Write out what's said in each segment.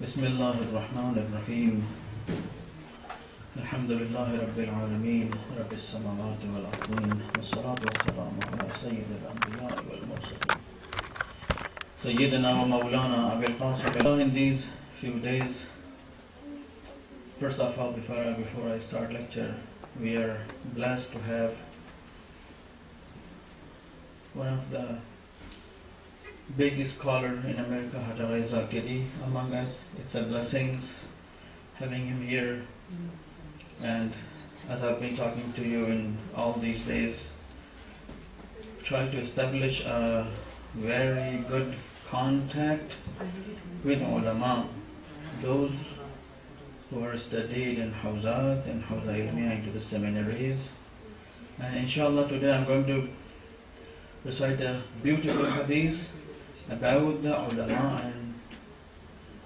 بسم الله الرحمن الرحيم الحمد لله رب العالمين رب السماوات والأرضين والصلاة والسلام على سيد الأنبياء والمرسلين سيدنا ومولانا أبي القاسم. In these few days, first of all, before I start lecture, we are blessed to have one of the biggest scholar in America, Haider, among us. It's a blessing having him here. And as I've been talking to you in all these days, try to establish a very good contact with ulama, those who are studied in Hawzat and Hawza Ilmiya, into the seminaries. And inshallah today I'm going to recite a beautiful hadith about the ulama and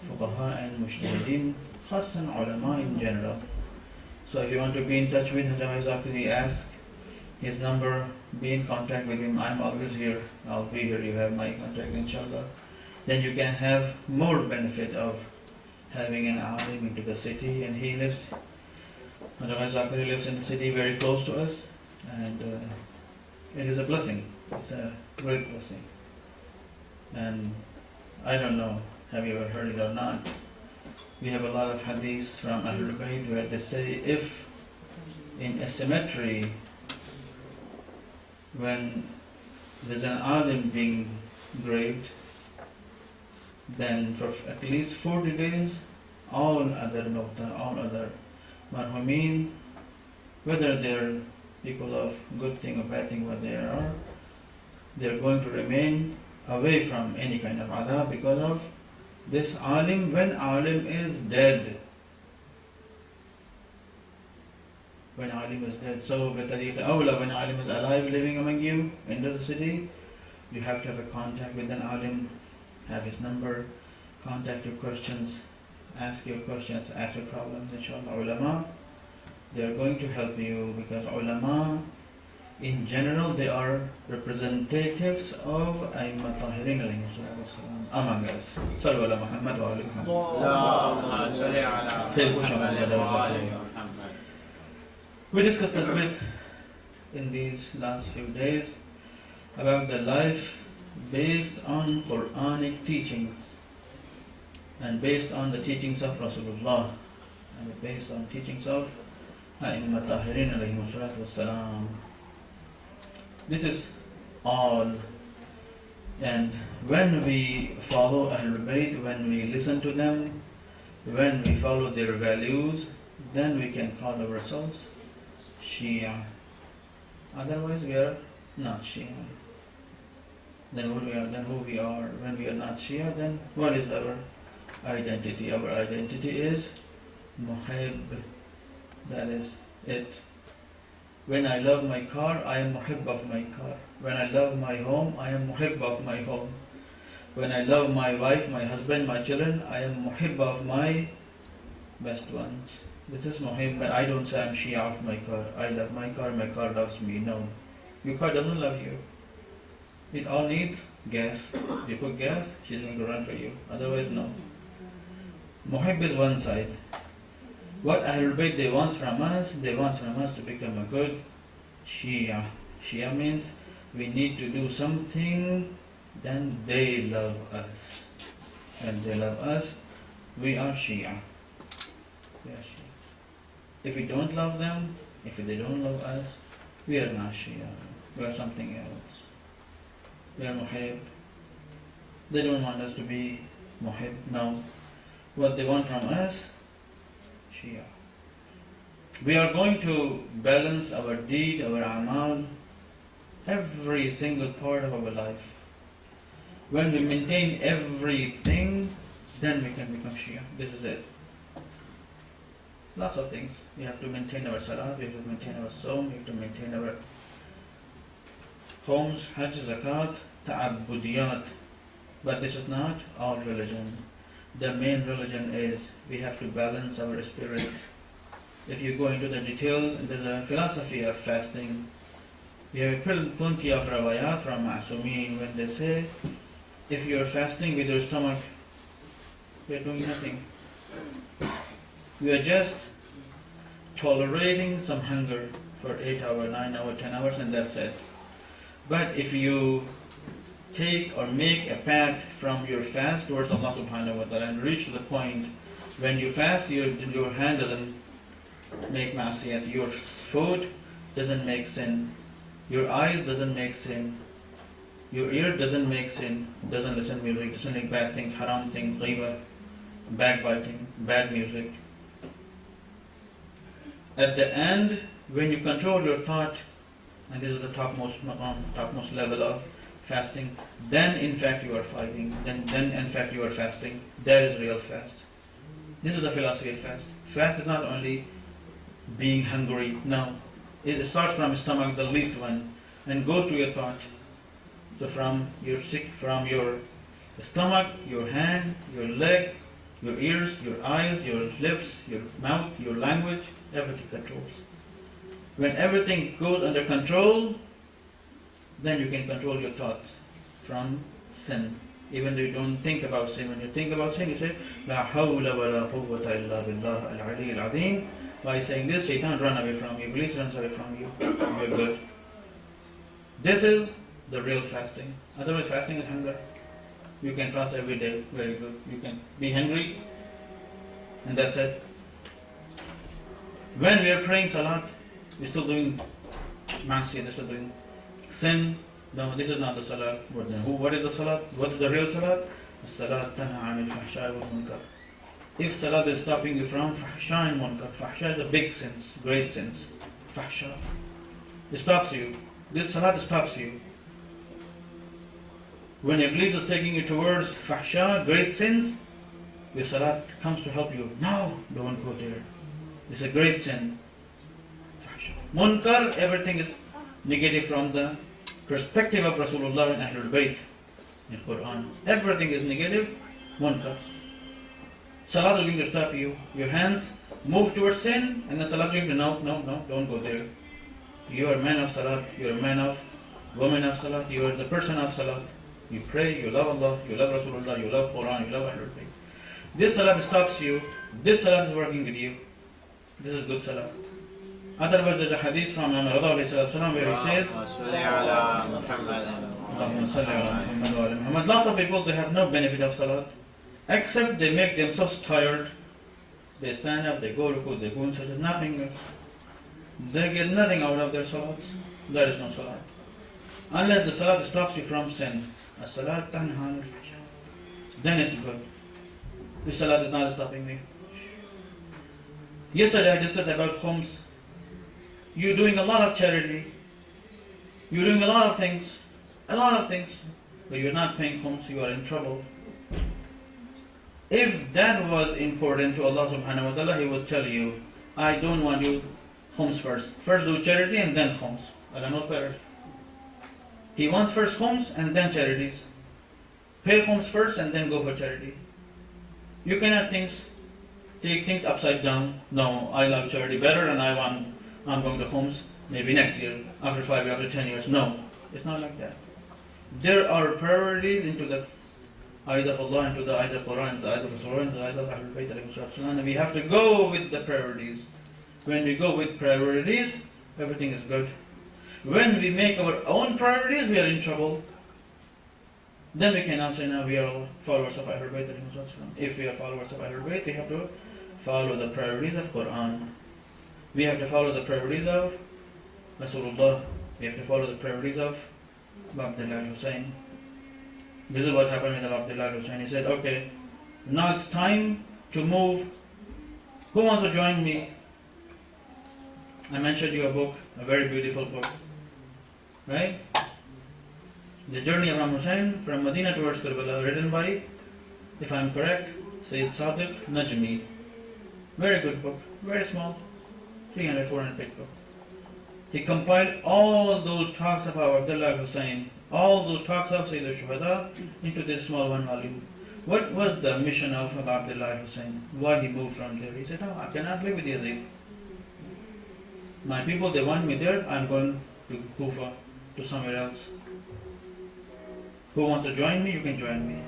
fuqaha and mujtahideen, khasan ulama in general. So if you want to be in touch with Hajjah Zakiri, ask his number, be in contact with him. I'm always here, I'll be here, you have my contact inshallah. Then you can have more benefit of having an alim into the city. And he lives, Hajjah Zakiri lives in the city very close to us, and it is a blessing. It's a great blessing. And I don't know, have you ever heard it or not? We have a lot of hadiths from Ahlul Bayt where they say, if in a cemetery, when there's an alim being graved, then for at least 40 days, all other mawta, all other marhumin, whether they're people of good thing or bad thing, what they are, they're going to remain away from any kind of adab because of this alim. When alim is dead, when alim is dead, so بطريقة أولى when alim is alive, living among you in the city, you have to have a contact with an alim, have his number, contact your questions, ask your questions, ask your problems. Inshallah, ulama, they are going to help you, because ulama in general, they are representatives of A'immat Tahirin among us. Sallu ala Muhammad wa ala Muhammad. We discussed a bit in these last few days about the life based on Quranic teachings and based on the teachings of Rasulullah and based on teachings of A'immat Tahirin alayhi salatu wassalam. This is all. And when we follow Ahlul Bayt, when we listen to them, when we follow their values, then we can call ourselves Shia. Otherwise we are not Shia. Then who we are? When we are not Shia, then what is our identity? Our identity is Muhib. That is it. When I love my car, I am muhib of my car. When I love my home, I am muhib of my home. When I love my wife, my husband, my children, I am muhib of my best ones. This is muhib, but I don't say I'm Shia of my car. I love my car loves me. No. Your car doesn't love you. It all needs gas. You put gas, she's going to run for you. Otherwise, no. Muhib is one side. What Ahlul Bayt they want from us to become a good Shia. Shia means we need to do something, then they love us. And they love us, we are Shia. We are Shia. If we don't love them, if they don't love us, we are not Shia. We are something else. We are Muhib. They don't want us to be Muhib. No. What they want from us, Shia. We are going to balance our deed, our amal, every single part of our life. When we maintain everything, then we can become Shia. This is it. Lots of things. We have to maintain our salat, we have to maintain our sawm, we have to maintain our homes, hajj, zakat, ta'abbudiyat. But this is not all religion. The main religion is we have to balance our spirit. If you go into the detail, into the philosophy of fasting, we have plenty of rawayat from Ma'sumin when they say, if you are fasting with your stomach We are doing nothing. We are just tolerating some hunger for 8 hours, 9 hours, 10 hours, and that's it. But if you take or make a path from your fast towards Allah subhanahu wa ta'ala and reach to the point when you fast, your hand doesn't make ma'asiyat, your food doesn't make sin, your eyes doesn't make sin, your ear doesn't make sin, doesn't listen to music, doesn't make bad things, haram things, ghiba, backbiting, bad music. At the end, when you control your thought, and this is the topmost level of fasting, then in fact you are fighting, then in fact you are fasting. That is real fast. This is the philosophy of fast. Fast is not only being hungry, no. It starts from stomach, the least one, and goes to your thought. So from your stomach, your hand, your leg, your ears, your eyes, your lips, your mouth, your language, everything controls. When everything goes under control, then you can control your thoughts from sin. Even though you don't think about sin, when you think about sin, you say, La hawla wa la quwwata illa billah al-ali al-azim. By saying this, Shaitan run away from you, Iblis runs away from you. You're good. This is the real fasting. Otherwise, fasting is hunger. You can fast every day, very good. You can be hungry, and that's it. When we are praying salat, we're still doing ma'asiyah, we're still doing sin. No, this is not the salat. What is the salat? What is the real salat? Salat tanha anil fahsha wal munkar. If salat is stopping you from fahsha and munkar, fahsha is a big sins, great sins. Fahsha. It stops you. This salat stops you. When Iblis is taking you towards fahsha, great sins, your salat comes to help you. No, don't go there. It's a great sin. Fahsha. Munkar, everything is negative from the perspective of Rasulullah and Ahlul Bayt in Quran. Everything is negative, munkar. Salat is going to stop you. Your hands move towards sin, and the salat is going to no, don't go there. You are a man of salat, you are a man of, woman of salat, you are the person of salat. You pray, you love Allah, you love Rasulullah, you love Quran, you love Ahlul Bayt. This salat stops you, this salat is working with you. This is good salat. Otherwise, there's a hadith from Ammar where he says, lots of people, they have no benefit of salat, except they make themselves tired. They stand up, they go to ruku, they go and say nothing. They get nothing out of their salat. There is no salat. Unless the salat stops you from sin. As-salat tanha anil fahsha. Then it's good. This salat is not stopping me. Yesterday I discussed about khums. You're doing a lot of charity. You're doing a lot of things. But you're not paying khums, you are in trouble. If that was important to Allah subhanahu wa ta'ala, He would tell you, I don't want you khums first. First do charity and then khums. Allah knows better. He wants first khums and then charities. Pay khums first and then go for charity. You cannot take things upside down. No, I love charity better and I'm going to khums maybe next year, after 5 years, after 10 years. No, it's not like that. There are priorities into the eyes of Allah, into the eyes of Quran, into the eyes of Rasulullah, into the eyes of Ahlul Bayt, and we have to go with the priorities. When we go with priorities, everything is good. When we make our own priorities, we are in trouble. Then we cannot say now we are followers of Ahlul Bayt. If we are followers of Ahlul Bayt, we have to follow the priorities of Quran. We have to follow the priorities of Rasulullah. We have to follow the priorities of Abdullah Hussain. This is what happened with Abdullah Hussain. He said, okay, now it's time to move. Who wants to join me? I mentioned you a book, a very beautiful book. Right? The Journey of Imam Hussain from Medina towards Karbala, written by, if I'm correct, Sayyid Sadiq Najmi. Very good book, very small, 300, 400 page book. He compiled all those talks of Abdullah Hussain, all those talks of Sayyid al-Shuhada into this small one volume. What was the mission of Abdullah Hussain? Why he moved from there? He said, oh, I cannot live with Yazid. My people, they want me there, I'm going to Kufa, to somewhere else. Who wants to join me? You can join me.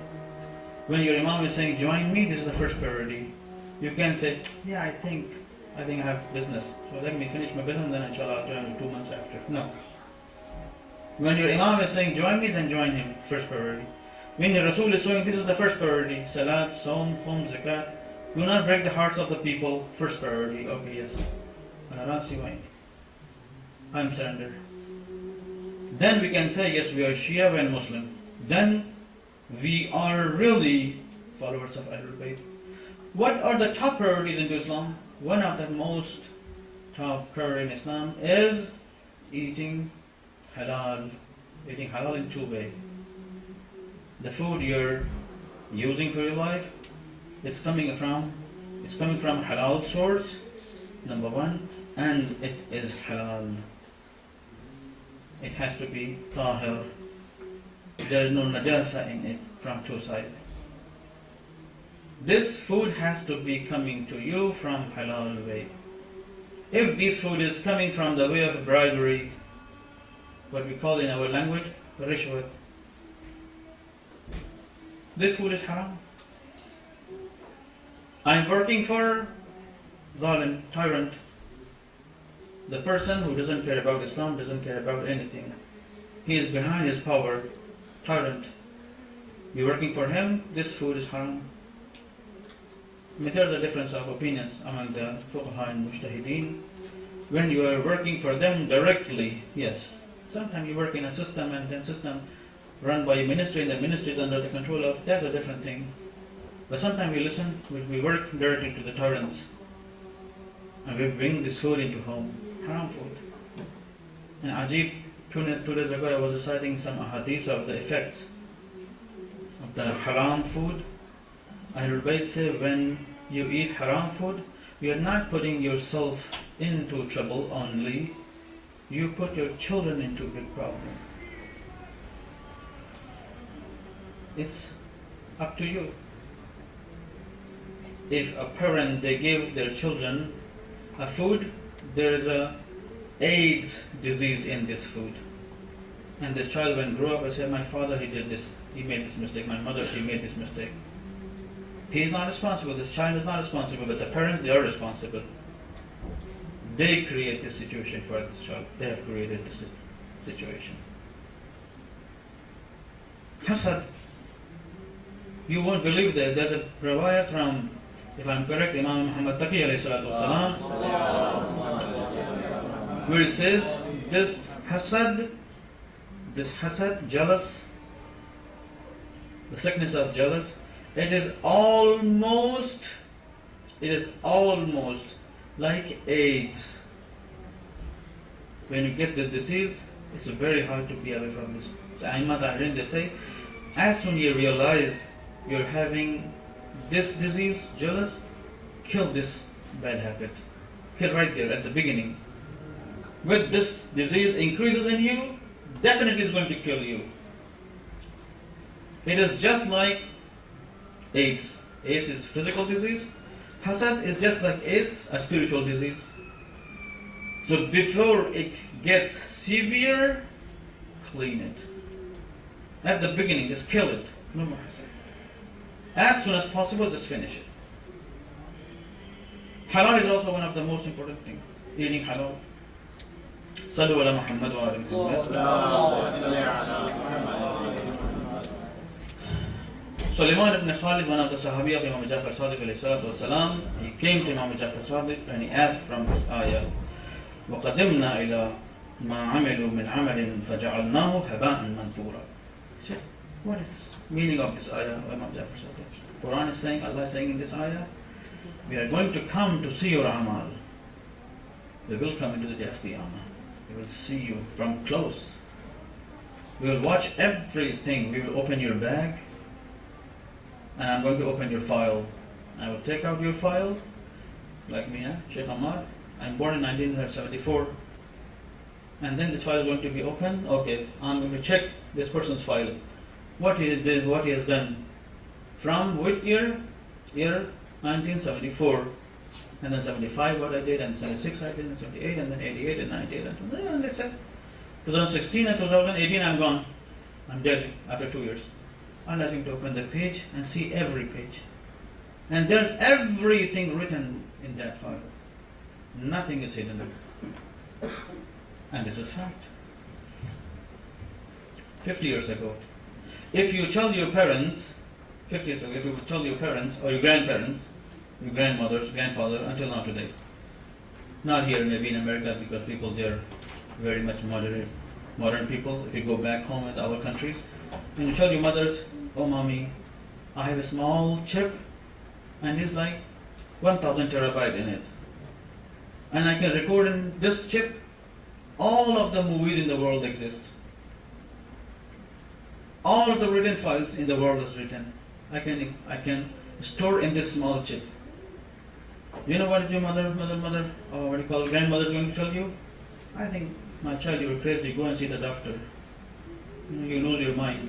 When your Imam is saying, join me, this is the first priority. You can't say, yeah, I think I have business. So let me finish my business and then inshallah I'll join you 2 months after. No. When your Imam is saying, join me, then join him, first priority. When your Rasul is saying, this is the first priority, Salat, Saum, Qum, Zakat, do not break the hearts of the people, first priority. Okay, yes. I'm surrendered. Then we can say, yes, we are Shia and Muslim. Then we are really followers of Ahlul Bayt. What are the top priorities in Islam? One of the most top priority in Islam is eating halal. Eating halal in two ways. The food you're using for your life is coming from halal source, number one, and it is halal. It has to be tahir. There is no najasa in it from two sides. This food has to be coming to you from halal way. If this food is coming from the way of bribery, what we call in our language, rishwat, this food is haram. I'm working for zalim, tyrant, the person who doesn't care about Islam, doesn't care about anything. He is behind his power, tyrant. You're working for him, this food is haram. There's a difference of opinions among the fuqaha and mujtahideen. When you are working for them directly, yes. Sometimes you work in a system and then system run by a ministry and the ministry is under the control of, that's a different thing. But sometimes we listen, we work directly to the tyrants and we bring this food into home, haram food. And Ajib, 2 days ago I was reciting some ahadith of the effects of the haram food. Ahlul Bayt say when you eat haram food, you are not putting yourself into trouble only, you put your children into a big problem. It's up to you. If a parent, they give their children a food, there is a AIDS disease in this food. And the child when grow up, I say, my father, he did this, he made this mistake, my mother, she made this mistake. He is not responsible, this child is not responsible, but the parents, they are responsible. They create this situation for this child. They have created this situation. Hasad. You won't believe that there's a riwayah from, if I'm correct, Imam Muhammad Taqi alayhi salatu wasalam, where it says, this hasad, jealous, the sickness of jealous, it is almost like AIDS. When you get the disease, it's very hard to be away from this. So Aimma Tahirin, they say, as soon you realize you're having this disease, jealous, kill this bad habit. Kill right there at the beginning. With this disease increases in you, definitely is going to kill you. It is just like AIDS. AIDS is physical disease. Hasad is just like AIDS, a spiritual disease. So before it gets severe, clean it. At the beginning, just kill it. No more hasad. As soon as possible, just finish it. Halal is also one of the most important things. Eating halal. Sallu ala Muhammad wa ala Muhammad. Sulaiman ibn Khalid, one of the Sahabi of Imam Jafar Sadiq alayhi salatu wasalam, he came to Imam Jafar Sadiq and he asked from this ayah, وَقَدِمْنَا إِلَى مَا عَمِلُوا مِنْ عَمَلٍ فَجَعَلْنَاهُ هَبَاءً مَنْثُورًا. He said, what is the meaning of this ayah, Imam Jafar Sadiq? Quran is saying, Allah is saying in this ayah, we are going to come to see your amal. We will come into the day of Qiyamah. We will see you from close. We will watch everything. We will open your bag. And I'm going to open your file. I will take out your file, like me, Sheikh Ammar. I'm born in 1974. And then this file is going to be open. Okay, I'm going to check this person's file. What he did, what he has done. From which year? Year 1974. And then 75 what I did, and 76 I did, and 78, and then 88, and 98, and let's say 2016 and 2018 I'm gone. I'm dead after 2 years. Allah is going to open the page and see every page. And there's everything written in that file. Nothing is hidden. And this is fact. 50 years ago, if you tell your parents, 50 years ago, if you would tell your parents or your grandparents, your grandmothers, grandfather, until now today, not here maybe in America because people there very much modern people. If you go back home in our countries, and you tell your mothers, oh mommy, I have a small chip and it's like 1000 terabyte in it. And I can record in this chip all of the movies in the world exist. All of the written files in the world is written. I can store in this small chip. You know what your mother, or what do you call it, grandmother is going to tell you? I think, my child, you're crazy, go and see the doctor. You lose your mind.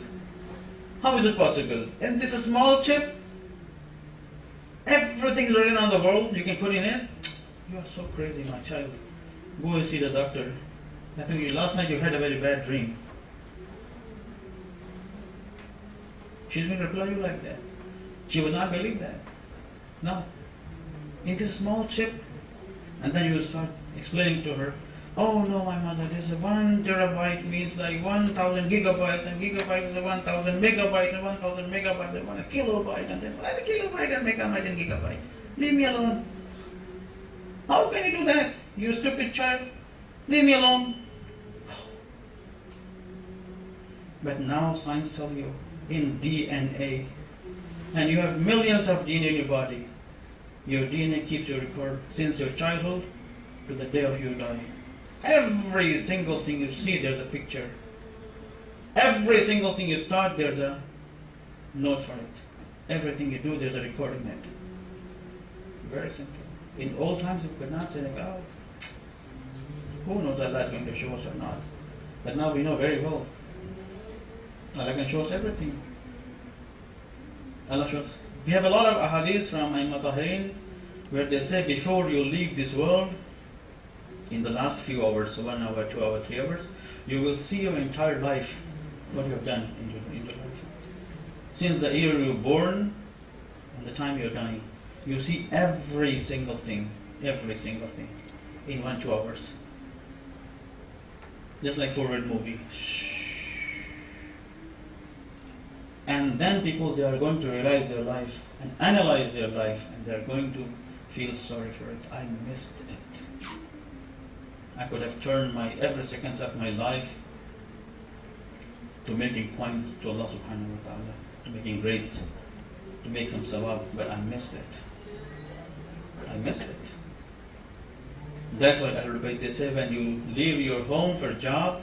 How is it possible? In this small chip, everything is written on the world, you can put in it. You are so crazy, my child. Go and see the doctor. I think last night you had a very bad dream. She's going to reply you like that. She would not believe that. No. In this small chip, and then you will start explaining to her, oh no, my mother, this is 1 terabyte means like 1000 gigabytes, and gigabyte is 1000 megabytes, and 1000 megabytes is 1 kilobyte, and then 1 kilobyte and megabyte and gigabyte. Leave me alone. How can you do that? You stupid child. Leave me alone. But now science tells you in DNA, and you have millions of DNA in your body. Your DNA keeps your record since your childhood to the day of your die. Every single thing you see, there's a picture. Every single thing you thought, there's a note for it. Everything you do, there's a recording it. Very simple. In old times, you could not say like, oh, who knows Allah is going to show us or not. But now we know very well. Allah can show us everything. Allah shows. We have a lot of ahadith from Aimma Tahirin where they say before you leave this world, in the last few hours, 1 hour, 2 hours, 3 hours, you will see your entire life, what you have done in your life. Since the year you were born and the time you're dying, you see every single thing in 1, 2 hours. Just like forward movie. And then people, they are going to realize their life and analyze their life, and they are going to feel sorry for it. I missed it. I could have turned every seconds of my life to making points to Allah subhanahu wa ta'ala, to making grades, to make some sawab, but I missed it. I missed it. That's why Ahlul Bayt, they say when you leave your home for a job,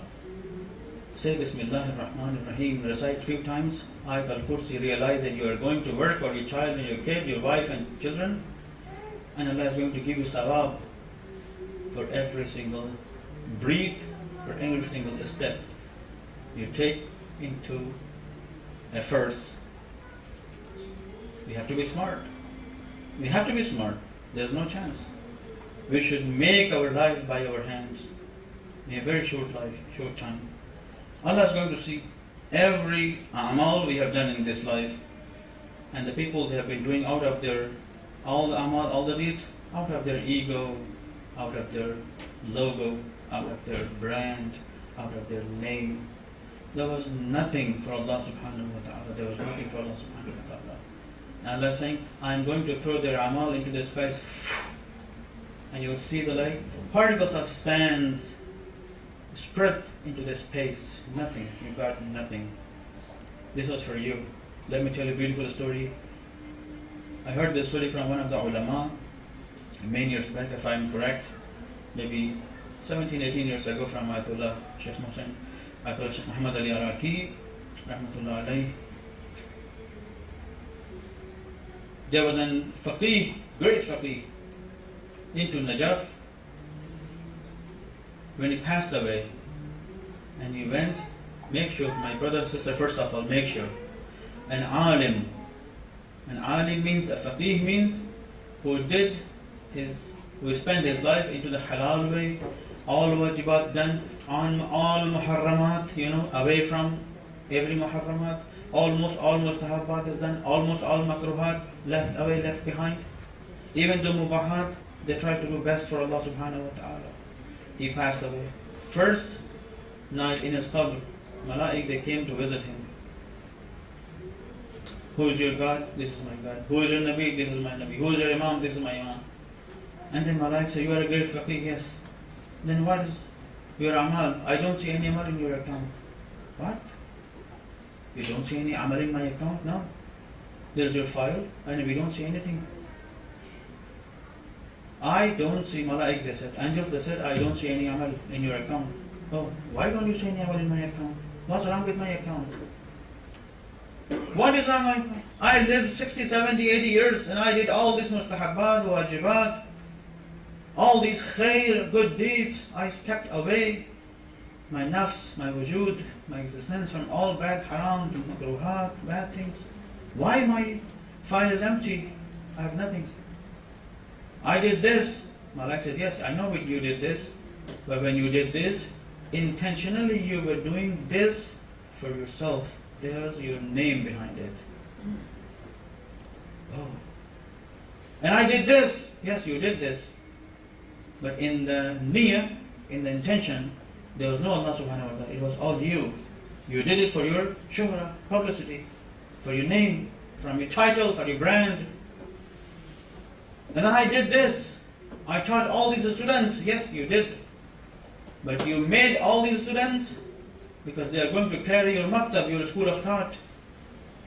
say Bismillahir Rahmanir Rahim, recite 3 times, Ayat al-Kursi, realize that you are going to work for your child and your kid, your wife and children, and Allah is going to give you sawab for every single breath, for every single step you take into efforts. We have to be smart. We have to be smart. There's no chance. We should make our life by our hands. In a very short life, short time. Allah is going to see every amal we have done in this life, and the people they have been doing out of their all the amal, all the deeds, out of their ego, out of their logo, out of their brand, out of their name. There was nothing for Allah subhanahu wa ta'ala. There was nothing for Allah subhanahu wa ta'ala. And Allah is saying, I am going to throw their amal into the space, and you will see the like particles of sands spread into the space. Nothing. You got nothing. This was for you. Let me tell you a beautiful story. I heard this story from one of the ulama many years back, if I'm correct, maybe 17, 18 years ago, from Ayatollah Sheikh Mohsen, Ayatollah Sheikh Muhammad Ali Araki, Rahmatullah alayhi. There was a faqih, great faqih, into Najaf. When he passed away, and he went, make sure, my brother and sister, first of all, make sure, an alim means, a faqih means, who spent his life into the halal way, all wajibat done, on all muharramat, away from every muharramat, Almost all mustahabbat is done. Almost all makruhat left away, left behind. Even the mubahat, they try to do best for Allah subhanahu wa ta'ala. He passed away. First night in his qabr, Malaik, they came to visit him. Who is your God? This is my God. Who is your Nabi? This is my Nabi. Who is your Imam? This is my Imam. And then Malaik said, you are a great faqih, yes. Then what is your amal? I don't see any amal in your account. What? You don't see any amal in my account? No. There's your file, and we don't see anything. I don't see, Malaik, they said. Angels, they said, I don't see any amal in your account. Oh, why don't you see any amal in my account? What's wrong with my account? What is wrong with my account? I lived 60, 70, 80 years, and I did all this mustahabbat, wajibat, all these khair, good deeds. I kept away my nafs, my wujud, my existence from all bad haram, makruhat, bad things. Why my file is empty? I have nothing. I did this. Malak said, yes, I know you did this. But when you did this, intentionally you were doing this for yourself. There's your name behind it. Oh. And I did this. Yes, you did this. But in the niyyah, in the intention, there was no Allah subhanahu wa ta'ala. It was all you. You did it for your shuhra, publicity, for your name, from your title, for your brand. And then I did this. I taught all these students. Yes, you did. But you made all these students because they are going to carry your maktab, your school of thought.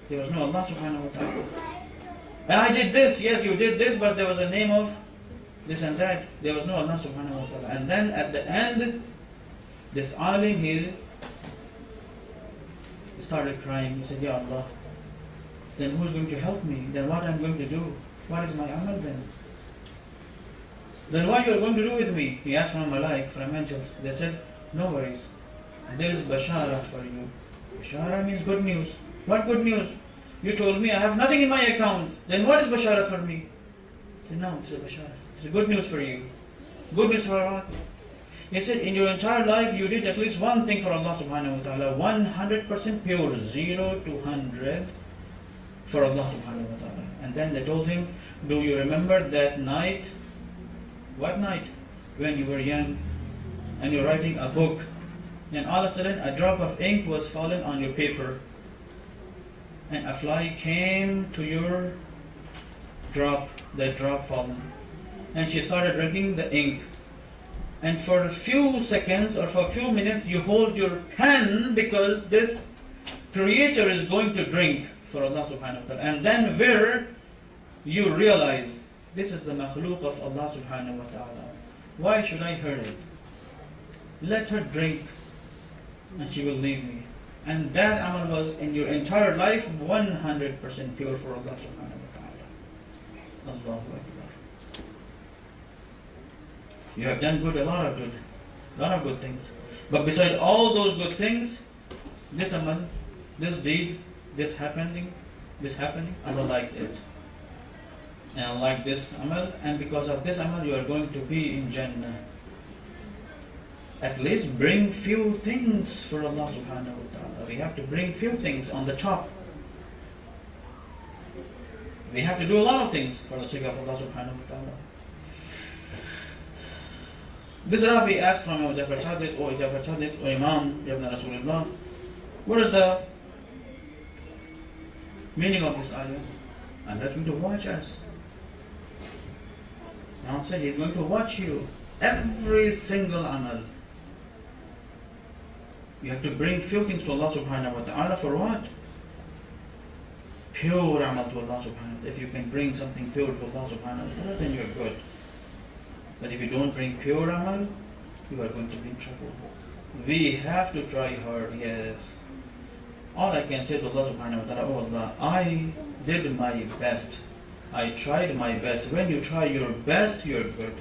There was no Allah subhanahu wa ta'ala. And I did this. Yes, you did this, but there was a name of this and that. There was no Allah subhanahu wa ta'ala. And then at the end, this alim, he started crying. He said, Ya Allah, then who's going to help me? Then what I'm going to do? What is my amal then? Then what you are going to do with me? He asked from Malaik, from angels. They said, no worries. There is bashara for you. Bashara means good news. What good news? You told me I have nothing in my account. Then what is bashara for me? He said, no, it's a bashara. It's a good news for you. Good news for what? He said, in your entire life you did at least one thing for Allah subhanahu wa ta'ala. 100% pure, 0 to 100 for Allah subhanahu wa ta'ala. And then they told him, do you remember that night? What night? When you were young and you're writing a book, and all of a sudden a drop of ink was fallen on your paper, and a fly came to your drop, that drop fallen, and she started drinking the ink. And for a few seconds or for a few minutes you hold your pen because this creator is going to drink for Allah subhanahu wa ta'ala. And then where you realize this is the makhluk of Allah subhanahu wa ta'ala. Why should I hurt it? Let her drink and she will leave me. And that amal was in your entire life 100% pure for Allah subhanahu wa ta'ala. Allahu Akbar. You have done good, a lot of good things. But beside all those good things, this amal, this deed, this happening, Allah liked it. And I like this amal, and because of this amal you are going to be in Jannah. At least bring few things for Allah subhanahu wa ta'ala. We have to bring few things on the top. We have to do a lot of things for the sake of Allah subhanahu wa ta'ala. This Rafi asked from Imam Jafar Sadiq, O Jafar Sadiq, O Imam, Ibn Rasulullah, what is the meaning of this ayah? And that's going to watch us. Now said He's going to watch you. Every single amal. You have to bring few things to Allah subhanahu wa ta'ala for what? Pure amal to Allah subhanahu wa ta'ala. If you can bring something pure to Allah subhanahu wa ta'ala, then you're good. But if you don't bring pure amal, you are going to be in trouble. We have to try hard, yes. All I can say to Allah subhanahu wa ta'ala, oh Allah, I did my best. I tried my best. When you try your best, you're good.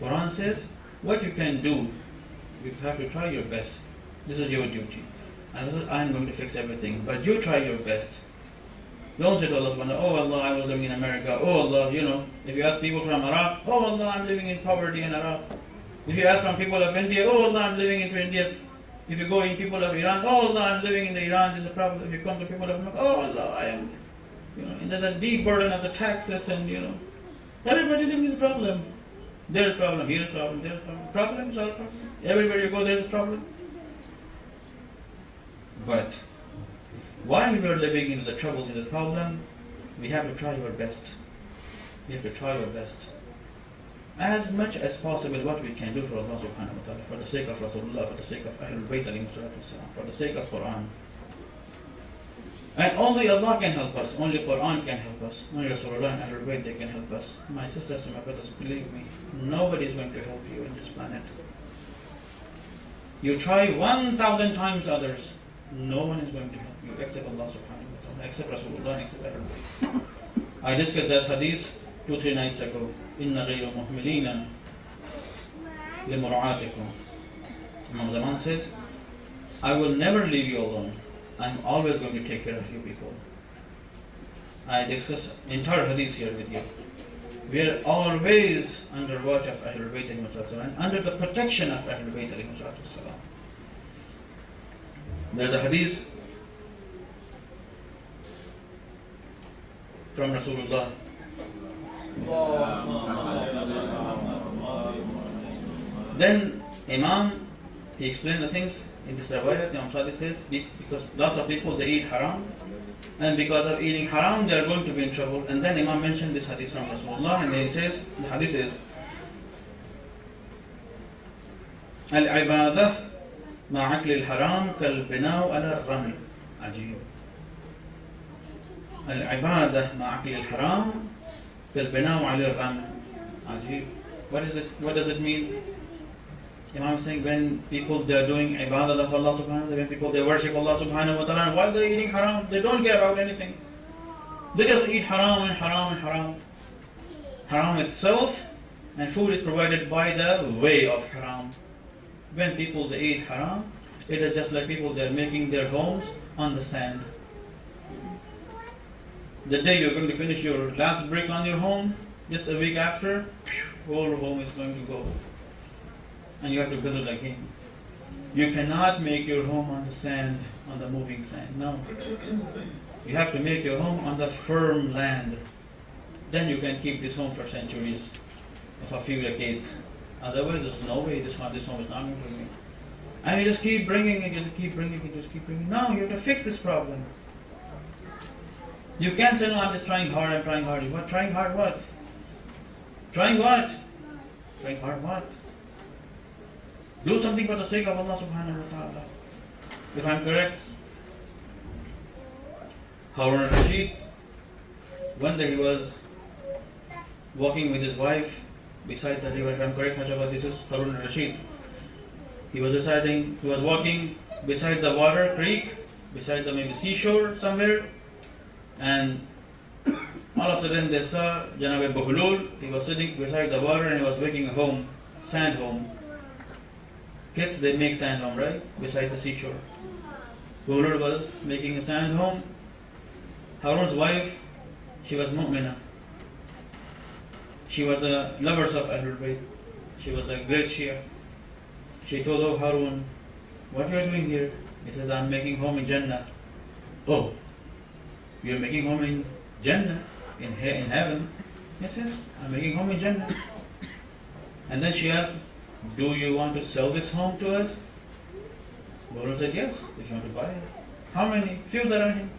Quran says, what you can do, you have to try your best. This is your duty. And Allah says, I'm going to fix everything. But you try your best. Don't say to Allah subhanahu wa ta'ala, oh Allah, I was living in America. Oh Allah, if you ask people from Iraq, oh Allah, I'm living in poverty in Iraq. If you ask from people of India, oh Allah, I'm living in India. If you go in people of Iran, oh Allah, I'm living in the Iran, there's a problem. If you come to people of Mecca, oh Allah, I am, in the deep burden of the taxes and, everybody living is a problem. There's a problem, here's a problem, there's a problem. Problems are problems. Everywhere you go, there's a problem. But while we are living in the trouble, in the problem, we have to try our best. We have to try our best. As much as possible, what we can do for Allah subhanahu wa ta'ala, for the sake of Rasulullah, for the sake of Ahlul Bayt alayhi salatu wasalam, for the sake of Quran. And only Allah can help us, only Quran can help us, only Rasulullah and Ahlul Bayt, they can help us. My sisters and my brothers, believe me, nobody is going to help you in this planet. You try 1,000 times others, no one is going to help you except Allah subhanahu wa ta'ala, except Rasulullah, except Ahlul Bayt. I discussed this hadith 2-3 nights ago. Inna ghayra muhmilina li mura'atikum. Imam Zaman says, I will never leave you alone. I'm always going to take care of you people. I discuss entire hadith here with you. We are always under watch of Ahlul Bayt and under the protection of Ahlul Bayt. There's a hadith from Rasulullah. Then Imam, he explained the things in this riwayat. Imam Sadiq says, because lots of people, they eat haram, and because of eating haram, they are going to be in trouble. And then Imam mentioned this hadith from Rasulullah, and then he says, the hadith is, al-ibadah ma'akli al-haram kal-binaw ala-raml. Ajib. Al-ibadah ma'akli al-haram kal-binaw ala-raml. Ajib. What does it mean? Imam is saying, when people, they are doing ibadah of Allah subhanahu wa ta'ala, when people, they worship Allah subhanahu wa ta'ala, and while they are eating haram, they don't care about anything. They just eat haram and haram and haram. Haram itself, and food is provided by the way of haram. When people, they eat haram, it is just like people, they are making their homes on the sand. The day you're going to finish your last brick on your home, just a week after, whole home is going to go. And you have to build it again. You cannot make your home on the sand, on the moving sand. No. You have to make your home on the firm land. Then you can keep this home for centuries, for a few decades. Otherwise, there's no way this home is not going to remain. And you just keep bringing it, just keep bringing it, just keep bringing it. No, you have to fix this problem. You can't say, no, I'm just trying hard, I'm trying hard. What? Trying hard what? Trying what? Trying hard what? Do something for the sake of Allah subhanahu wa ta'ala. If I'm correct, Harun al-Rashid, one day he was walking with his wife beside the river. If I'm correct, Najaf, this is Harun al-Rashid. He was walking beside the water, creek, beside the maybe seashore somewhere, and all of a sudden they saw Janab Buhlul. He was sitting beside the water and he was making a home, sand home. Kids, they make sand home, right? Beside the seashore. Buhlul was making a sand home. Harun's wife, she was mu'mina. She was the lovers of Ahlul Bayt. She was a great Shia. She told, oh Harun, what you are doing here? He says, I'm making home in Jannah. Oh, you're making home in Jannah, in heaven? Yes, yes, I'm making home in Jannah. And then she asked, do you want to sell this home to us? Buhlul said, yes, if you want to buy it. How many? Few dirham.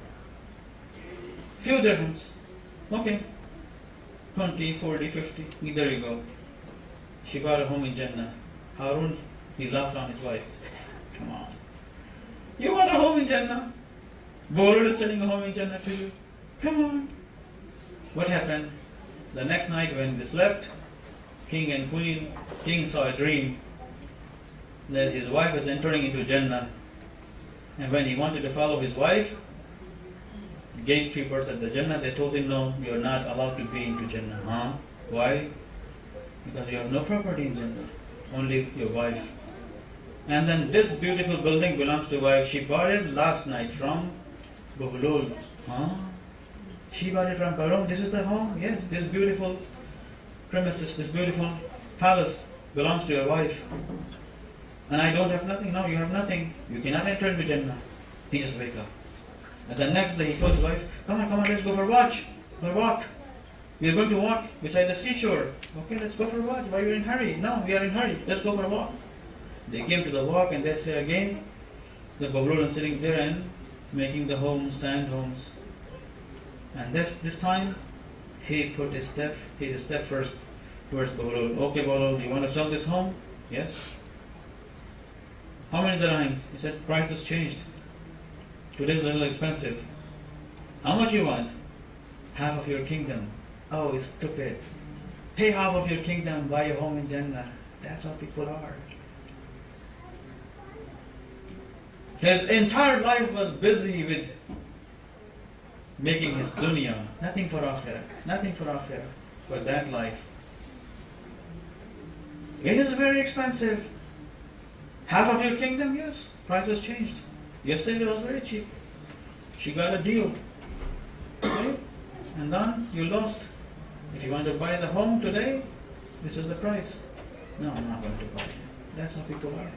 Few dirhams. Okay. 20, 40, 50. There you go. She bought a home in Jannah. Harun, he laughed on his wife. Come on. You want a home in Jannah? Buhlul is selling a home in Jannah to you. Come on. What happened? The next night when they slept, king and queen, king saw a dream that his wife was entering into Jannah. And when he wanted to follow his wife, gatekeepers at the Jannah, they told him, no, you're not allowed to be into Jannah. Huh? Why? Because you have no property in Jannah, only your wife. And then this beautiful building belongs to wife. She bought it last night from Buhlul. Huh? She bought it from Barum. This is the home? Yes, this beautiful premises, this beautiful palace belongs to your wife. And I don't have nothing. No, you have nothing. You cannot enter into Jannah. He just wake up. And the next day he told his wife, come on, let's go for a walk. We are going to walk beside the seashore. Okay, let's go for a walk. Why are you in a hurry? No, we are in a hurry. Let's go for a walk. They came to the walk and they say again, the Babylon sitting there and making the homes, sand homes. And this time, he put his step first towards Babylon. Okay, Babylon, you want to sell this home? Yes. How many dirham? He said, price has changed. Today's a little expensive. How much you want? Half of your kingdom. Oh, it's stupid. Pay half of your kingdom, buy a home in Jannah. That's how people are. His entire life was busy with making his dunya. Nothing for akhirah. For that life. It is very expensive. Half of your kingdom, yes. Price has changed. Yesterday it was very cheap. She got a deal. Okay? And then you lost. If you want to buy the home today, this is the price. No, I'm not going to buy it. That's how people are.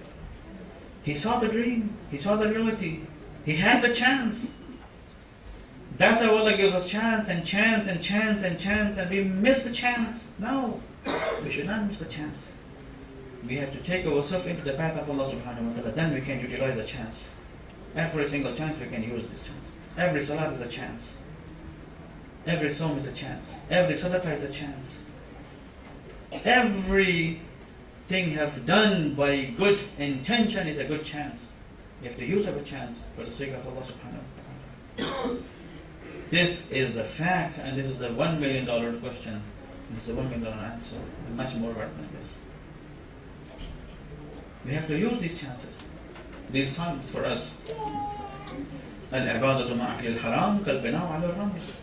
He saw the dream. He saw the reality. He had the chance. That's how Allah gives us chance and chance and chance and chance, and we miss the chance. No, we should not miss the chance. We have to take ourselves into the path of Allah subhanahu wa ta'ala. Then we can utilize the chance. Every single chance we can use this chance. Every salat is a chance. Every sawm is a chance. Every sadaqah is a chance. Everything you have done by good intention is a good chance. You have to use a chance for the sake of Allah subhanahu wa ta'ala. This is the fact, and this is the $1 million question. This is the $1 million answer. And much more work than this. We have to use these chances, these times for us. Al-ibadatu ma'akil al-haram kal-bina'u ala al-raml.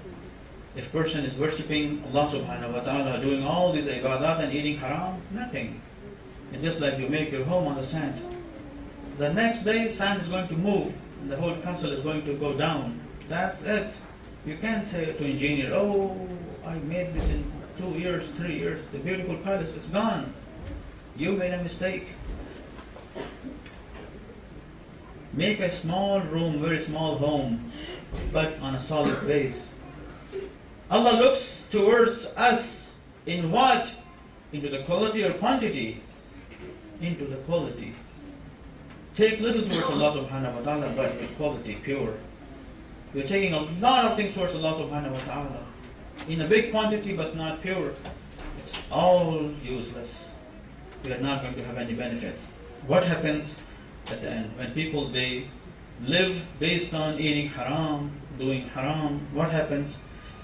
If person is worshipping Allah subhanahu wa ta'ala, doing all these ibadat and eating haram, nothing. It's just like you make your home on the sand. The next day, sand is going to move, and the whole castle is going to go down. That's it. You can't say to engineer, oh, I made this in 2 years, 3 years. The beautiful palace is gone. You made a mistake. Make a small room, very small home, but on a solid base. Allah looks towards us in what? Into the quality or quantity? Into the quality. Take little towards Allah subhanahu wa ta'ala, but with quality, pure. We're taking a lot of things towards Allah subhanahu wa ta'ala. In a big quantity, but not pure. It's all useless. We are not going to have any benefit. What happens at the end? When people, they live based on eating haram, doing haram, what happens?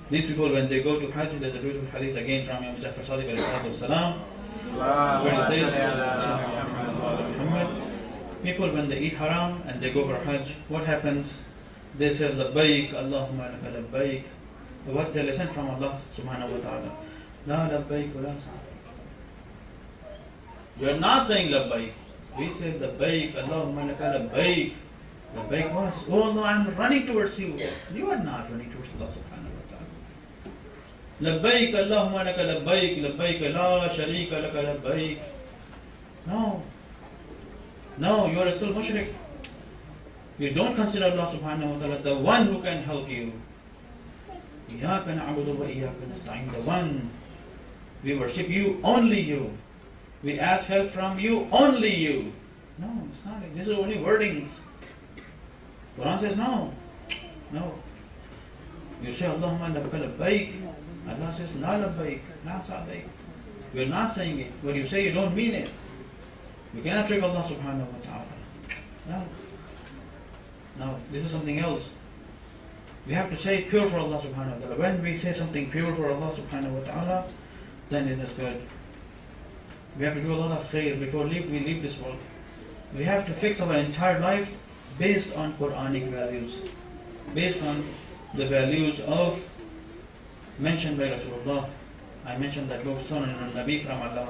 These people, when they go to Hajj, there's a beautiful hadith again from Imam Jafar Sadiq alayhi salam, where it says, people, when they eat haram and they go for Hajj, what happens? They say, Labbaik, Allahumma laka labbaik. What they listen from Allah subhanahu wa ta'ala. La labbaik wa la sa'adik. We are not saying labbaik. We say labbaik, Allahumma laka labbaik. Labbaik was, oh no, I'm running towards you. You are not running towards Allah subhanahu wa ta'ala. Labbaik, Allahumma laka labbaik. Labbaik, la sharika laka labbaik. No, you are still mushrik. You don't consider Allah subhanahu wa ta'ala the one who can help you. إِيَّاكَ نَعْبُدُ وَإِيَّاكَ نَسْتَعِينُ. The one. We worship you, only you. We ask help from you, only you. No, it's not. These are only wordings. Quran says no. No. You say Allahumma labbaik. Allah says la labbaik, la sa'daik. We're not saying it. When you say, you don't mean it. You cannot trick Allah subhanahu wa ta'ala. No, this is something else. We have to say pure for Allah subhanahu wa ta'ala. When we say something pure for Allah subhanahu wa ta'ala, then it is good. We have to do a lot of khair before we leave this world. We have to fix our entire life based on Quranic values, based on the values of mentioned by Rasulullah. I mentioned that book, Sunan al-Nabi from Allah.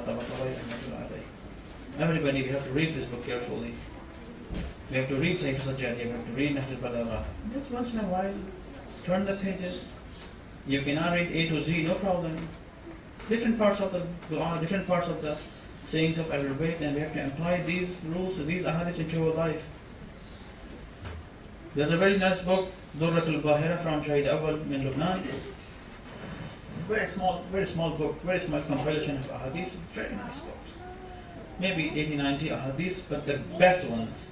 Everybody, we have to read this book carefully. We have to read Sahih Sajjadi, we have to read Nahj al-Balagha. Just once in a while, turn the pages. You cannot read A to Z, no problem. Different parts of the Quran, different parts of the sayings of Ahlul Bayt, and we have to apply these rules, these ahadith into our life. There's a very nice book, Durratul Bahira from Shahe Najaf in Lebanon. Very small book, very small compilation of ahadith, very nice book. Maybe 80-90 ahadith, but the best ones.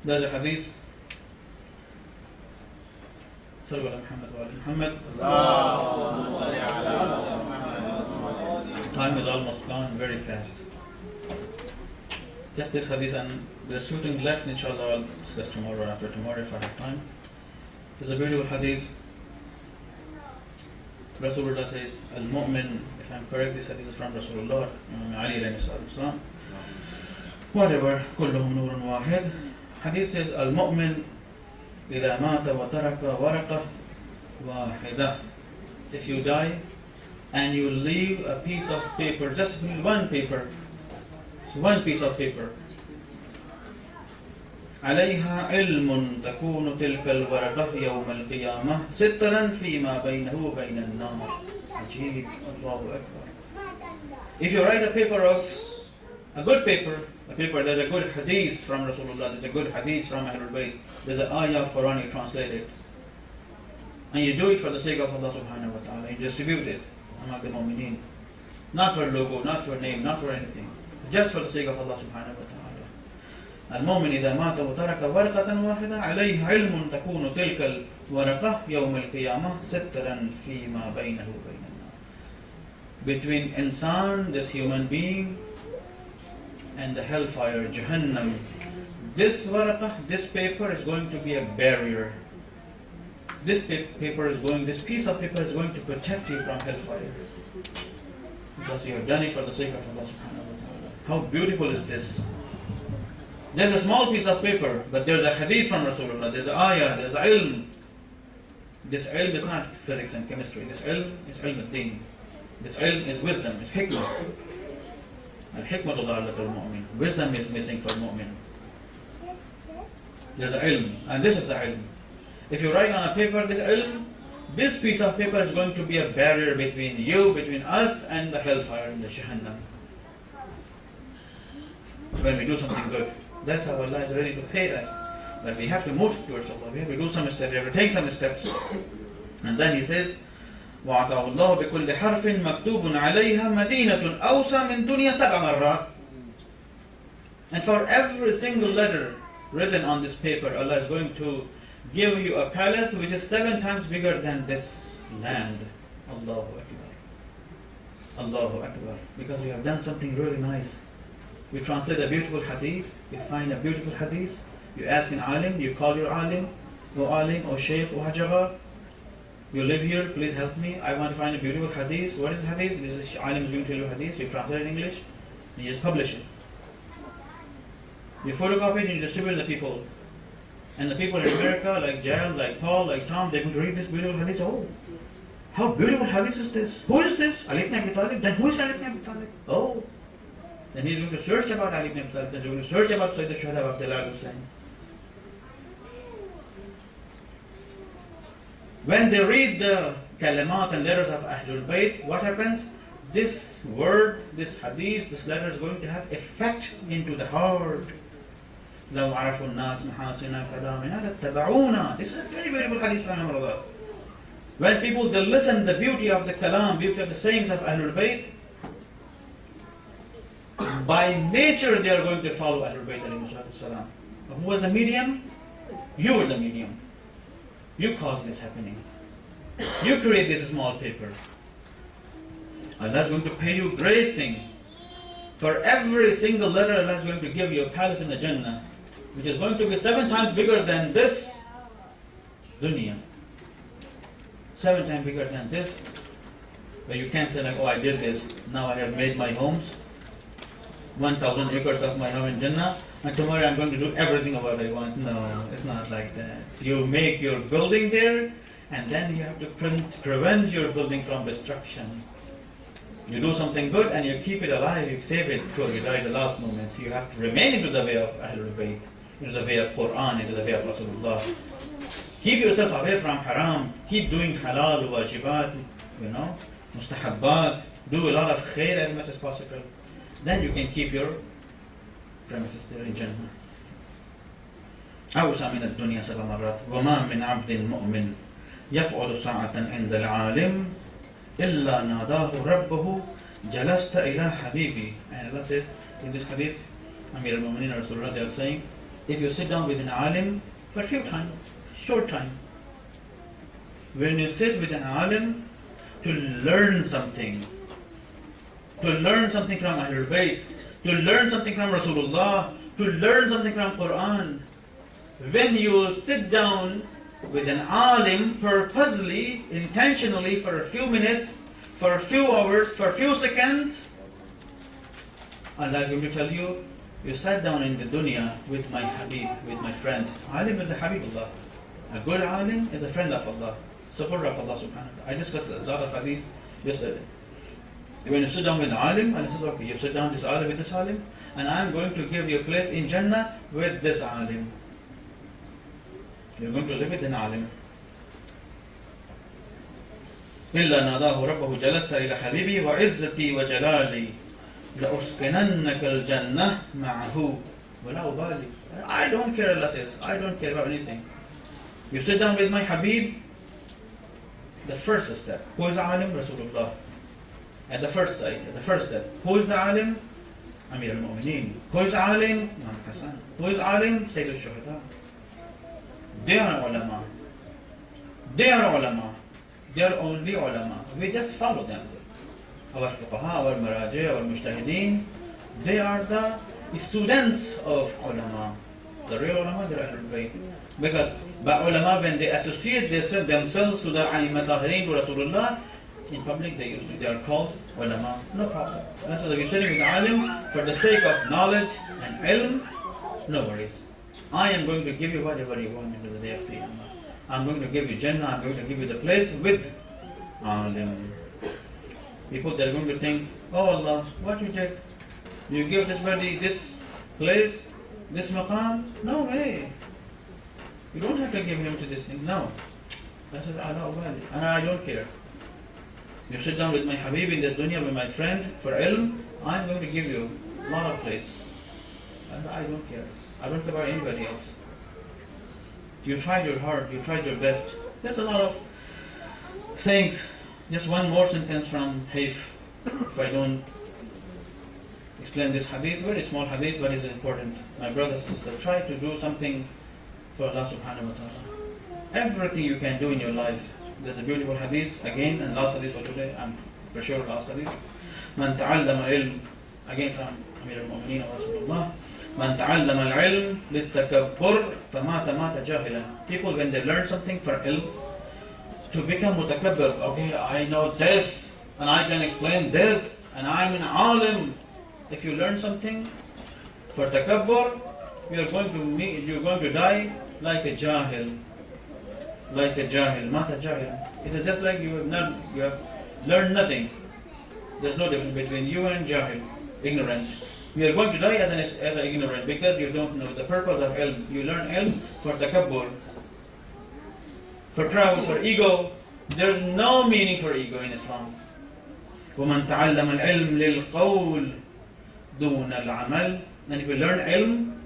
There's a hadith. Sallu ala Muhammad wa ala Muhammad. Time is almost gone very fast. Just this hadith, and there's shooting left, inshallah I'll discuss tomorrow or after tomorrow if I have time. There's a beautiful hadith. Rasulullah says, Al-Mu'min, if I'm correct, this hadith is from Rasulullah, Ali alayhi salam. Whatever, كلهم نور واحد. Hadith says, Al-Mu'min, إذا مات وترك ورقة واحدة. If you die and you leave a piece of paper, just one piece of paper, عليها علم تكون تلك الورقة يوم القيامة سترا فيما بينه وبين النار. عجيب. الله أكبر. If you write a paper of a good paper, there's a good hadith from Rasulullah, there's a good hadith from Ahlul Bayt, there's an ayah of Quran you translate it, and you do it for the sake of Allah subhanahu wa ta'ala, you distribute it among the mu'mineen, not for logo, not for name, not for anything, just for the sake of Allah subhanahu wa ta'ala. المؤمن إذا مات وترك ورقة واحدة عليه علم تكون تلك الورقة يوم القيامة سترا فيما بينه وبين النار. Between insan, this human being, and the hellfire, Jahannam, this waraqah, this paper is going to be a barrier. This piece of paper is going to protect you from hellfire, because you have done it for the sake of Allah subhanahu wa ta'ala. How beautiful is this? There's a small piece of paper, but there's a hadith from Rasulullah, there's an ayah, there's ilm. This ilm is not physics and chemistry. This ilm is ilm al-deen. This ilm is wisdom, it's hikmah. Al-hikmah al-mu'min. Wisdom is missing for mu'min. There's an ilm, and this is the ilm. If you write on a paper this ilm, this piece of paper is going to be a barrier between you, between us, and the hellfire and the Jahannam. When we do something good, that's how Allah is ready to pay us. But we have to move towards Allah. We have to do some steps. We have to take some steps. And then He says, وَعَطَاهُ اللَّهُ بِكُلِّ حَرْفٍ مَكْتُوبٌ عَلَيْهَا مَدِينَةٌ أَوْسَى مِنْ دُنْيَا سَبْعَ مَرَّاتٍ. And for every single letter written on this paper, Allah is going to give you a palace which is 7 times bigger than this land. Allahu Akbar. Allahu Akbar. Because we have done something really nice. You translate a beautiful hadith, you find a beautiful hadith, you ask an alim, you call your alim, O shaykh, O hajaba, you live here, please help me, I want to find a beautiful hadith. What is hadith? This is alim is going to tell you hadith, you translate it in English, and you just publish it. You photocopy it and you distribute it to the people. And the people in America, like Jal, like Paul, like Tom, they're going to read this beautiful hadith. Oh, how beautiful hadith is this? Who is this? Ali ibn Abi Talib? Then who is Ali ibn Abi Talib? Oh. Then he's going to search about Ali ibn Abi Talib, then he's going to search about Sayyid al-Shuhada Abdullah al-Hussein. When they read the kalimat and letters of Ahlul Bayt, what happens? This word, this hadith, this letter is going to have effect into the heart. لو عرفوا الناس محاسن كلامنا لاتبعونا. This is a very beautiful hadith from Allah. When people they listen the beauty of the kalam, beauty of the sayings of Ahlul Bayt, by nature they are going to follow Ahlul Bayt alayhi salam. Who was the medium? You were the medium. You caused this happening. You create this small paper. Allah is going to pay you great things. For every single letter, Allah is going to give you a palace in the Jannah, which is going to be 7 times bigger than this dunya. 7 times bigger than this. But you can't say like, oh, I did this. Now I have made my homes. 1,000 acres of my home in Jannah. And tomorrow I'm going to do everything of what I want. No, it's not like that. You make your building there, and then you have to prevent your building from destruction. You do something good and you keep it alive, you save it before you die the last moment. You have to remain into the way of Ahlul Bayt, into the way of Quran, into the way of Rasulullah. Keep yourself away from haram. Keep doing halal, wajibat, mustahabbat, do a lot of khair as much as possible, then you can keep your premises there in Jannah. أوسع من الدنيا 7 مرات وما من عبد مؤمن يقعد ساعة عند العالم إلا ناداه ربه جلست إلى حبيبي. And Allah says in this hadith, Amir al-Mu'minin Rasulullah, they are saying, if you sit down with an alim for a few time, short time, when you sit with an alim to learn something from Ahlul Bayt, to learn something from Rasulullah, to learn something from Quran, when you sit down with an alim purposely, intentionally, for a few minutes, for a few hours, for a few seconds, Allah is going to tell you, you sat down in the dunya with my Habib, with my friend. Alim is the Habibullah. A good alim is a friend of Allah, supporter of Allah subhanahu wa ta'ala. I discussed a lot of hadith yesterday. When you sit down with an alim, Allah says, okay, you sit down this alim with this alim, and I am going to give you a place in Jannah with this alim. You're going to live with an alim. إلا ناداه ربه جلست إلى حبيبي وعزتي وجلالي لأسكننك الجنة معه ولا أبالي. I don't care, Allah says. I don't care about anything. You sit down with my Habib, the first step. Who is the alim? Rasulullah. At the first step. Who is the alim? Amir al-Mu'minin. Who is the alim? Imam Hassan. Who is the alim? Sayyid al-Shuhada. They are ulama. They are ulama. They are only ulama. We just follow them. Our fuqaha, our maraji, our mujtahideen, they are the students of ulama. The real ulama, they are Ahlul Bayt. Because by ulama, when they associate themselves to the A'immat Tahirin, to Rasulullah, in public they are called ulama. No problem. And so if you're sitting with alim for the sake of knowledge and ilm, no worries. I am going to give you whatever you want into the day of Qiyamah. I'm going to give you Jannah, I'm going to give you the place with alim. People, they're going to think, oh Allah, what you did? You give this body this place, this maqam? No way. You don't have to give him to this thing. No. I said, and I don't care. You sit down with my Habib in this dunya, with my friend, for ilm, I'm going to give you a lot of place. And I don't care. I don't care about anybody else. You tried your hard, you tried your best. There's a lot of sayings. Just one more sentence from Haif, if I don't explain this hadith, very small hadith, but it's important. My brothers and sisters, try to do something for Allah subhanahu wa ta'ala. Everything you can do in your life. There's a beautiful hadith, again, and last hadith for today, I'm for sure last hadith. Man ta'allama ilm, again from Amir al-Mu'minin wa Rasulullah. Man ta'allama al-ilm littakabbur famata mata jahilan. People, when they learn something for ilm, to become mutakabbir, okay, I know this, and I can explain this, and I'm an alim. If you learn something for takabbur, you're going to die like a jahil. Like a jahil, mata jahil. It is just like you have learned nothing. There's no difference between you and jahil, ignorant. You are going to die as an ignorant because you don't know the purpose of ilm. You learn ilm for takabbur, for travel, for ego. There's no meaning for ego in Islam. وَمَنْ تَعَلَّمَ الْعِلْمِ لِلْقَوْلِ دُونَ الْعَمَلِ. And if you learn ilm,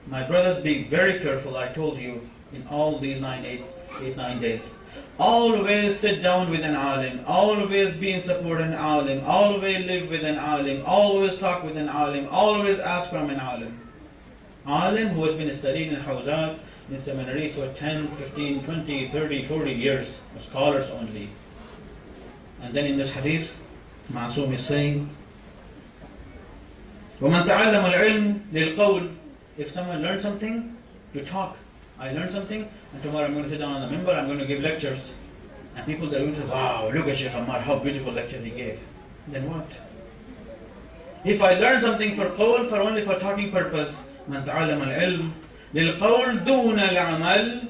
my brothers, be very careful. I told you in all these 9 days. Always sit down with an alim. Always be in support of an alim. Always live with an alim. Always talk with an alim. Always ask from an alim. Alim who has been studying in hawzat, in seminaries for 10, 15, 20, 30, 40 years. Scholars only. And then in this hadith, Ma'asum is saying, وَمَنْ تَعَلَّمَ الْعِلْمِ لِلْقَوْلِ. If someone learns something, to talk. I learned something, and tomorrow I'm going to sit down on the minbar, I'm going to give lectures. And people are going to say, wow, look at Shaykh Ammar, how beautiful lecture he gave. Then what? If I learn something for qawl, for only for talking purpose, مَنْ تَعَلَّمَ الْعِلْمِ لِلْقَوْلِ دُونَ الْعَمَلِ.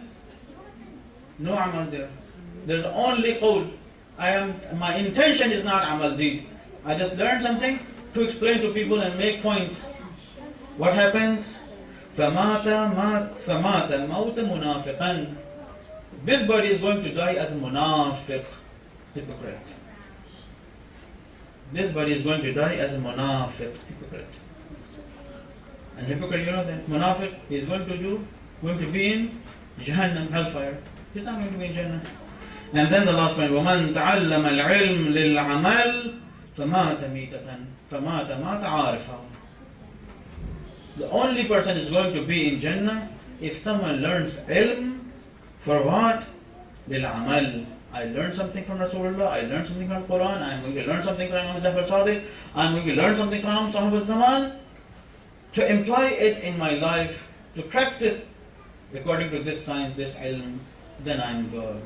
No amal there. There's only qawl. My intention is not amal deed. I just learned something to explain to people and make points. What happens? فَمَاتَ مَوْتَ مُنَافِقًا. This body is going to die as a munafiq, hypocrite. this body is going to die as a munafiq, hypocrite. And hypocrite, you know that munafiq, he is going to be in Jahannam, hellfire. He's not going to be in Jannah. And then the last point, وَمَنْ تَعَلَّمَ الْعِلْمِ لِلْعَمَلِ فَمَاتَ مِيتَةً فَمَاتَ مَاتَ عَارِفًا. The only person is going to be in Jannah if someone learns ilm for what? لِلْعَمَلِ. I learned something from Rasulullah, I learned something from Quran, I'm going to learn something from Imam Jafar Sadiq, I'm going to learn something from Sahab al-Zaman, to imply it in my life, to practice according to this science, this ilm, then I'm good.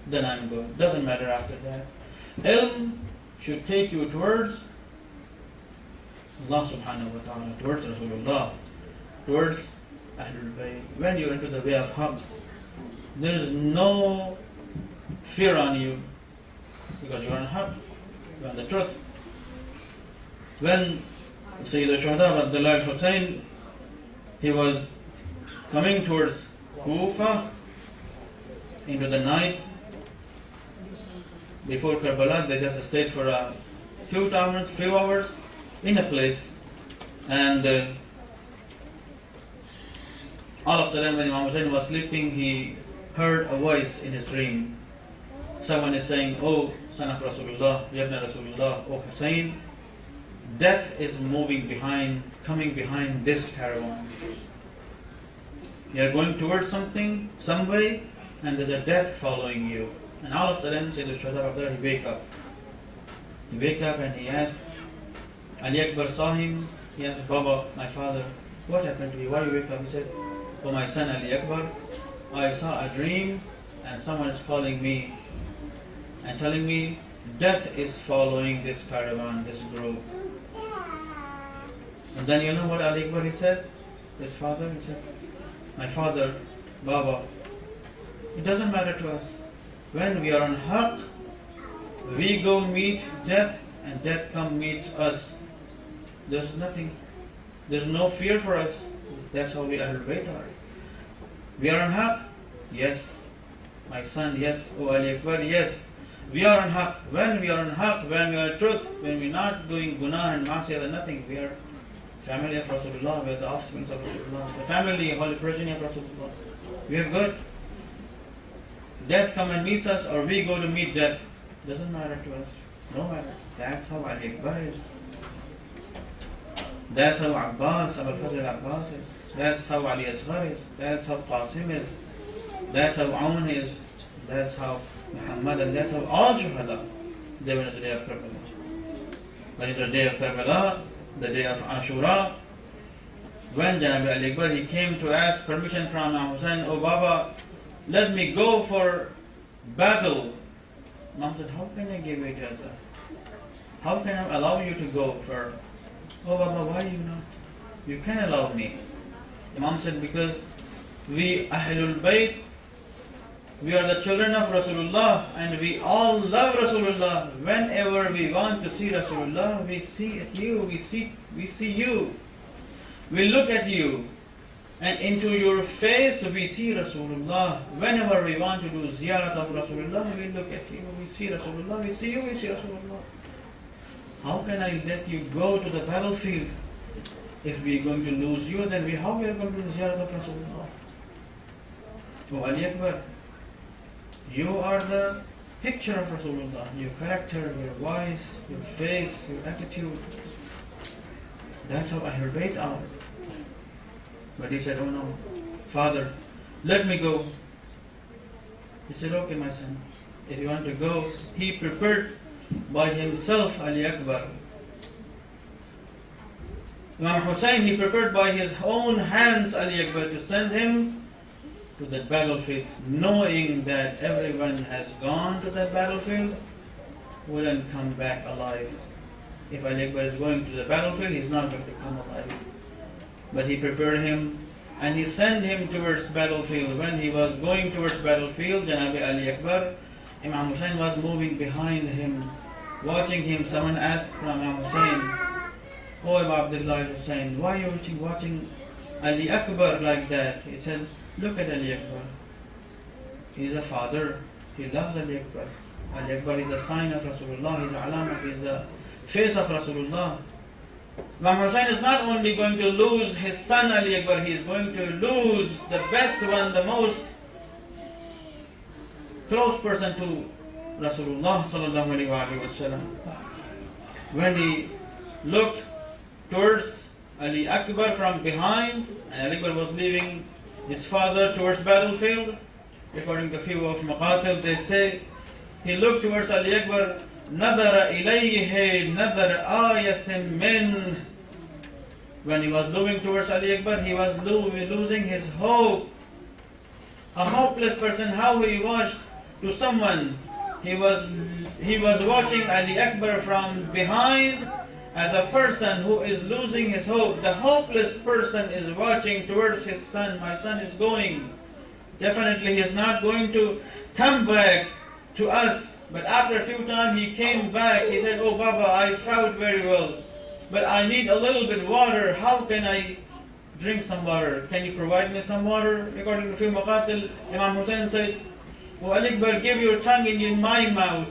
Then I'm good. Doesn't matter after that. Ilm should take you towards Allah subhanahu wa ta'ala, towards Rasulullah, towards Ahlul Bayt. When you're into the way of haqq, there is no fear on you because you're on haqq, you're on the truth. When Sayyid al-Shuhada Abdullah al-Hussein, he was coming towards Kufa into the night before Karbala, they just stayed for a few hours in a place, and all of a sudden when Imam Hussein was sleeping, he heard a voice in his dream. Someone is saying, "Oh son of Rasulullah, Yabna Rasulullah, oh Hussein, death is coming behind this caravan. You are going towards something, some way, and there's a death following you." And all of a sudden, Sayyid al-Shuhada, he wake up. He wake up and he asked, Ali Akbar saw him. He asked, "Baba, my father, what happened to you? Why you wake up?" He said, "Oh my son Ali Akbar, I saw a dream and someone is calling me and telling me death is following this caravan, this group." And then you know what Ali Akbar he said? His father, he said, "My father, Baba, it doesn't matter to us. When we are on haqq, we go meet death and death meets us. There's nothing, there's no fear for us. That's how we Ahlul Bayt are. We are on haqq? Yes. My son, yes. Oh Ali Akbar, yes. We are on haqq. When we are on haqq, when we are truth, when we are not doing gunah and ma'asiyah and nothing, we are family of Rasulullah, we are the offspring of Rasulullah, the family, holy progeny of Rasulullah. We are good. Death come and meets us, or we go to meet death. Doesn't matter to us. No matter. That's how Ali Akbar is. That's how Abbas, Abul Fazl Abbas is. That's how Ali Asghar is. That's how Qasim is. That's how Aun is. That's how Muhammad, and that's how all Shuhada, they were in the day of Karbala. When it's the day of Karbala, the day of Ashura, when Janab Ali Akbar, he came to ask permission from Imam Hussein, "Oh Baba, let me go for battle." Imam said, "How can I give you ijazah? How can I allow you to go for?" "Oh Baba, why you not? You can allow me." Imam said, "Because we Ahlul Bayt, we are the children of Rasulullah and we all love Rasulullah. Whenever we want to see Rasulullah, we see you, we see you. We look at you and into your face we see Rasulullah. Whenever we want to do ziyarat of Rasulullah, we look at you, we see Rasulullah, we see you, we see Rasulullah. How can I let you go to the battlefield? If we are going to lose you, then how we are going to do ziyarat of Rasulullah?" Oh Ali Akbar, you are the picture of Rasulullah, your character, your voice, your face, your attitude. That's how Ahlul Bayt are. But he said, "Oh no, father, let me go." He said, "Okay, my son, if you want to go." He prepared by himself Ali Akbar. Imam Hussein, he prepared by his own hands Ali Akbar to send him to that battlefield, knowing that everyone has gone to that battlefield, wouldn't come back alive. If Ali Akbar is going to the battlefield, he's not going to come alive. But he prepared him and he sent him towards battlefield. When he was going towards battlefield, Janabi Ali Akbar, Imam Hussein was moving behind him, watching him. Someone asked from Imam Hussein, "Oh Abu Abdullah Hussein, why are you watching Ali Akbar like that?" He said, "Look at Ali Akbar. He is a father. He loves Ali Akbar. Ali Akbar is a sign of Rasulullah. He is a alama. He is a face of Rasulullah. Imam Hussein is not only going to lose his son Ali Akbar, he is going to lose the best one, the most close person to Rasulullah sallallahu alaihi wasallam. When he looked towards Ali Akbar from behind, and Ali Akbar was leaving his father towards battlefield, according to few of Maqatil, they say he looked towards Ali Akbar, nadara ilayhi nadar ayasim min. When he was looking towards Ali Akbar, he was losing his hope. A hopeless person, how he watched to someone. He was watching Ali Akbar from behind as a person who is losing his hope. The hopeless person is watching towards his son. My son is going. Definitely he is not going to come back to us. But after a few times he came back. He said, "Oh Baba, I felt very well, but I need a little bit water. How can I drink some water? Can you provide me some water?" According to few Maqatil, Imam Hussein said, "Oh Ali Akbar, give your tongue in my mouth."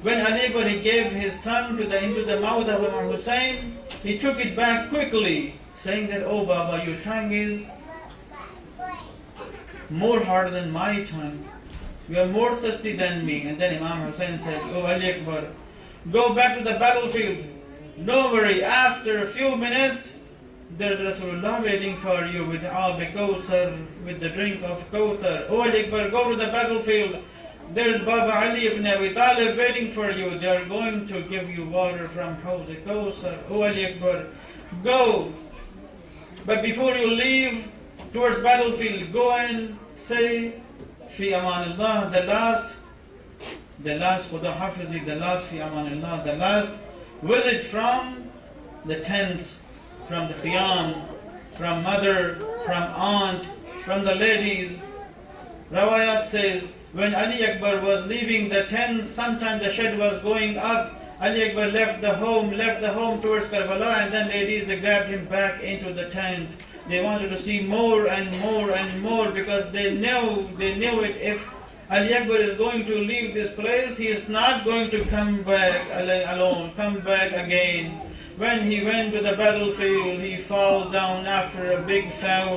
When Ali Akbar he gave his tongue into the mouth of Imam Hussein, he took it back quickly, saying that, "Oh Baba, your tongue is more hard than my tongue. You are more thirsty than me." And then Imam Hussein said, "Oh Ali Akbar, go back to the battlefield. Don't worry, after a few minutes, there's Rasulullah waiting for you with al-Kawthar, with the drink of Kawthar. Oh Ali Akbar, go to the battlefield. There's Baba Ali ibn Abi Talib waiting for you. They are going to give you water from Hawz Kawthar. Oh Ali Akbar, go. But before you leave towards battlefield, go and say, Fi amanillah, the last Khuda Hafizi, the last Fi amanillah, the last visit from the tents, from the qiyam, from mother, from aunt, from the ladies." Rawayat says, when Ali Akbar was leaving the tent, sometimes the shed was going up. Ali Akbar left the home towards Karbala, and then ladies, they grabbed him back into the tent. They wanted to see more and more and more, because they knew it. If Ali Akbar is going to leave this place, he is not going to come back alone, come back again. When he went to the battlefield, he fell down after a big fight.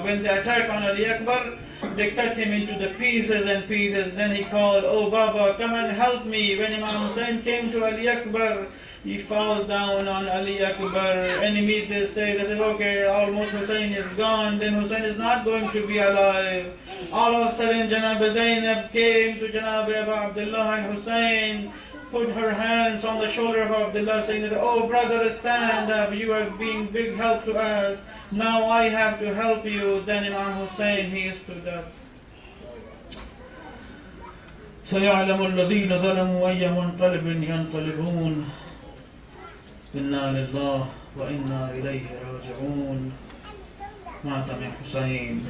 When they attacked on Ali Akbar, they cut him into the pieces and pieces. Then he called, "Oh Baba, come and help me." When Imam Hussein came to Ali Akbar, he fell down on Ali Akbar. Enemies, they said, "Okay, almost Hussein is gone, then Hussein is not going to be alive." All of a sudden, Janab Zainab came to Janab Abu Abdullah and Hussein, put her hands on the shoulder of Abdullah, saying that, "Oh brother, stand up, you have been big help to us. Now I have to help you." Then Imam Hussein, he stood up. سيعلم الذين ظلموا أي منقلب ينقلبون إنا لله وإنا إليه راجعون. مات من حسين.